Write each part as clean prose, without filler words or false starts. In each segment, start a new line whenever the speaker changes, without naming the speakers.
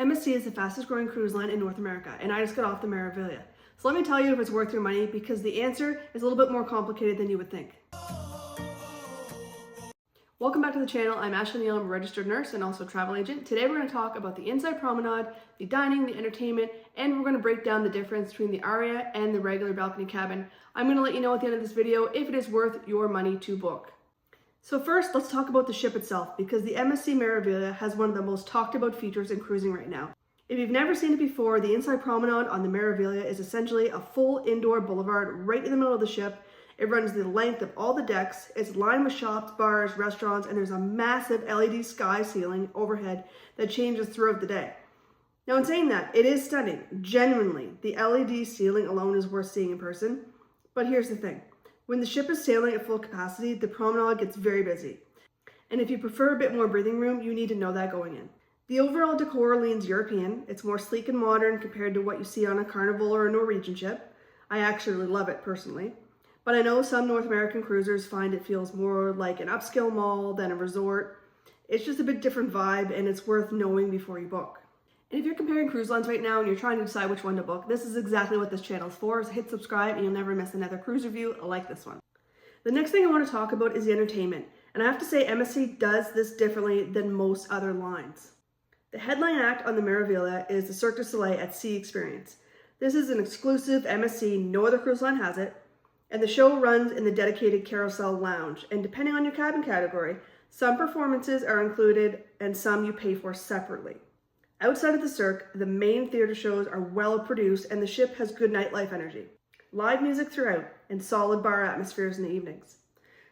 MSC is the fastest growing cruise line in North America, and I just got off the Meraviglia. So let me tell you if it's worth your money, because the answer is a little bit more complicated than you would think. Welcome back to the channel. I'm Ashley Neal. I'm a registered nurse and also travel agent. Today we're going to talk about the Inside Promenade, the dining, the entertainment, and we're going to break down the difference between the Aurea and the regular balcony cabin. I'm going to let you know at the end of this video if it is worth your money to book. So first, let's talk about the ship itself, because the MSC Meraviglia has one of the most talked about features in cruising right now. If you've never seen it before, the Inside Promenade on the Meraviglia is essentially a full indoor boulevard right in the middle of the ship. It runs the length of all the decks, it's lined with shops, bars, restaurants, and there's a massive LED sky ceiling overhead that changes throughout the day. Now in saying that, it is stunning. Genuinely, the LED ceiling alone is worth seeing in person. But here's the thing. When the ship is sailing at full capacity, the promenade gets very busy. And if you prefer a bit more breathing room, you need to know that going in. The overall decor leans European. It's more sleek and modern compared to what you see on a Carnival or a Norwegian ship. I actually really love it personally. But I know some North American cruisers find it feels more like an upscale mall than a resort. It's just a bit different vibe, and it's worth knowing before you book. And if you're comparing cruise lines right now and you're trying to decide which one to book, this is exactly what this channel is for. So hit subscribe and you'll never miss another cruise review like this one. The next thing I want to talk about is the entertainment. And I have to say MSC does this differently than most other lines. The headline act on the Meraviglia is the Cirque du Soleil at Sea experience. This is an exclusive MSC, no other cruise line has it. And the show runs in the dedicated carousel lounge. And depending on your cabin category, some performances are included and some you pay for separately. Outside of the Cirque, the main theater shows are well produced and the ship has good nightlife energy. Live music throughout and solid bar atmospheres in the evenings.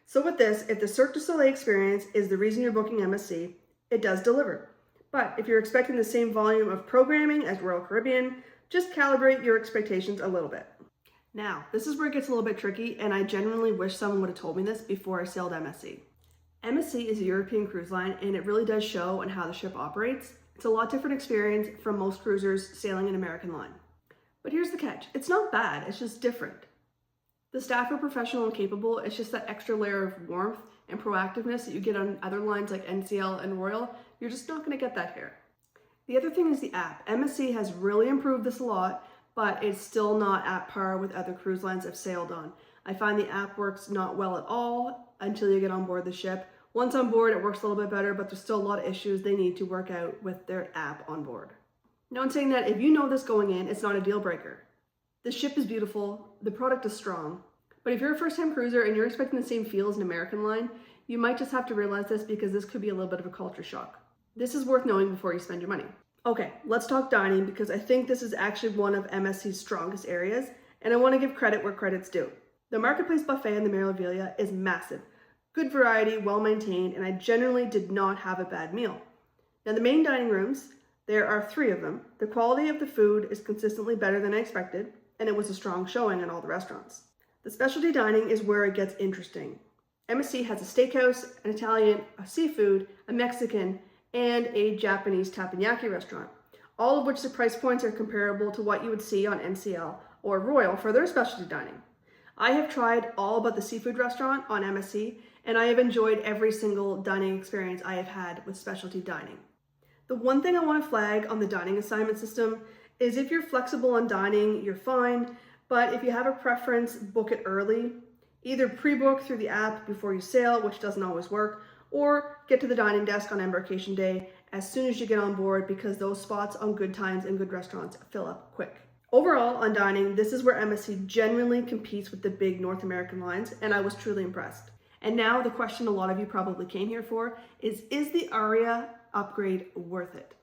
So with this, if the Cirque du Soleil experience is the reason you're booking MSC, it does deliver. But if you're expecting the same volume of programming as Royal Caribbean, just calibrate your expectations a little bit. Now, this is where it gets a little bit tricky, and I genuinely wish someone would have told me this before I sailed MSC. MSC is a European cruise line, and it really does show on how the ship operates. It's a lot different experience from most cruisers sailing an American line. But here's the catch. It's not bad, it's just different. The staff are professional and capable. It's just that extra layer of warmth and proactiveness that you get on other lines like NCL and Royal. You're just not going to get that here. The other thing is the app. MSC has really improved this a lot, but it's still not at par with other cruise lines I've sailed on. I find the app works not well at all until you get on board the ship. Once on board, it works a little bit better, but there's still a lot of issues they need to work out with their app on board. Now, in saying that, if you know this going in, it's not a deal breaker. The ship is beautiful, the product is strong, but if you're a first-time cruiser and you're expecting the same feel as an American line, you might just have to realize this, because this could be a little bit of a culture shock. This is worth knowing before you spend your money. Okay, let's talk dining, because I think this is actually one of MSC's strongest areas, and I want to give credit where credit's due. The Marketplace Buffet in the Meraviglia is massive. Good variety, well maintained, and I generally did not have a bad meal. Now the main dining rooms, there are 3 of them. The quality of the food is consistently better than I expected, and it was a strong showing in all the restaurants. The specialty dining is where it gets interesting. MSC has a steakhouse, an Italian, a seafood, a Mexican, and a Japanese teppanyaki restaurant, all of which the price points are comparable to what you would see on NCL or Royal for their specialty dining. I have tried all but the seafood restaurant on MSC, and I have enjoyed every single dining experience I have had with specialty dining. The one thing I want to flag on the dining assignment system is if you're flexible on dining, you're fine, but if you have a preference, book it early. Either pre-book through the app before you sail, which doesn't always work, or get to the dining desk on embarkation day as soon as you get on board, because those spots on good times and good restaurants fill up quick. Overall, on dining, this is where MSC genuinely competes with the big North American lines, and I was truly impressed. And now the question a lot of you probably came here for is the Aurea upgrade worth it?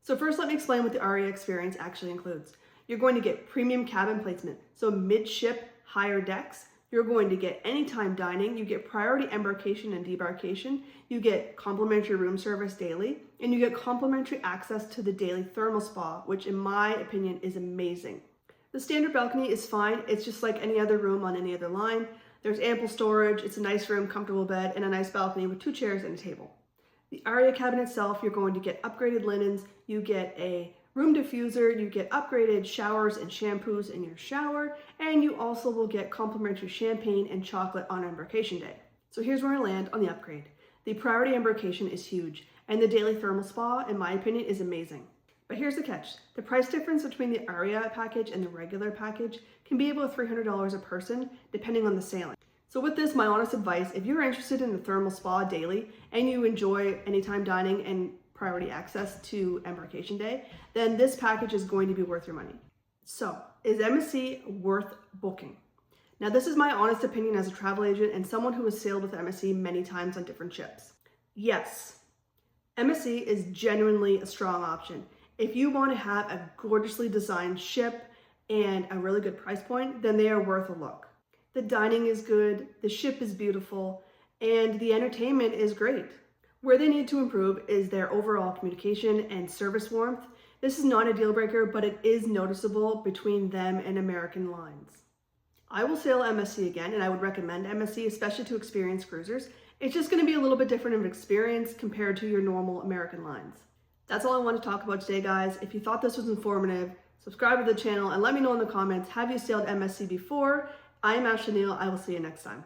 So first, let me explain what the Aurea experience actually includes. You're going to get premium cabin placement, so midship, higher decks. You're going to get anytime dining, you get priority embarkation and debarkation, you get complimentary room service daily, and you get complimentary access to the daily thermal spa, which in my opinion is amazing. The standard balcony is fine, it's just like any other room on any other line. There's ample storage, it's a nice room, comfortable bed, and a nice balcony with 2 chairs and a table. The Aurea Cabin itself, you're going to get upgraded linens, you get a room diffuser, you get upgraded showers and shampoos in your shower, and you also will get complimentary champagne and chocolate on embarkation day. So here's where I land on the upgrade. The priority embarkation is huge, and the daily thermal spa, in my opinion, is amazing. But here's the catch. The price difference between the Aurea package and the regular package can be about $300 a person, depending on the sailing. So with this, my honest advice, if you're interested in the thermal spa daily and you enjoy anytime dining and priority access to embarkation day, then this package is going to be worth your money. So, is MSC worth booking? Now, this is my honest opinion as a travel agent and someone who has sailed with MSC many times on different ships. Yes, MSC is genuinely a strong option. If you want to have a gorgeously designed ship and a really good price point, then they are worth a look. The dining is good, the ship is beautiful, and the entertainment is great. Where they need to improve is their overall communication and service warmth. This is not a deal breaker, but it is noticeable between them and American lines. I will sail MSC again, and I would recommend MSC, especially to experienced cruisers. It's just going to be a little bit different of an experience compared to your normal American lines. That's all I want to talk about today, guys. If you thought this was informative, subscribe to the channel and let me know in the comments, have you sailed MSC before? I am Ashley Neal. I will see you next time.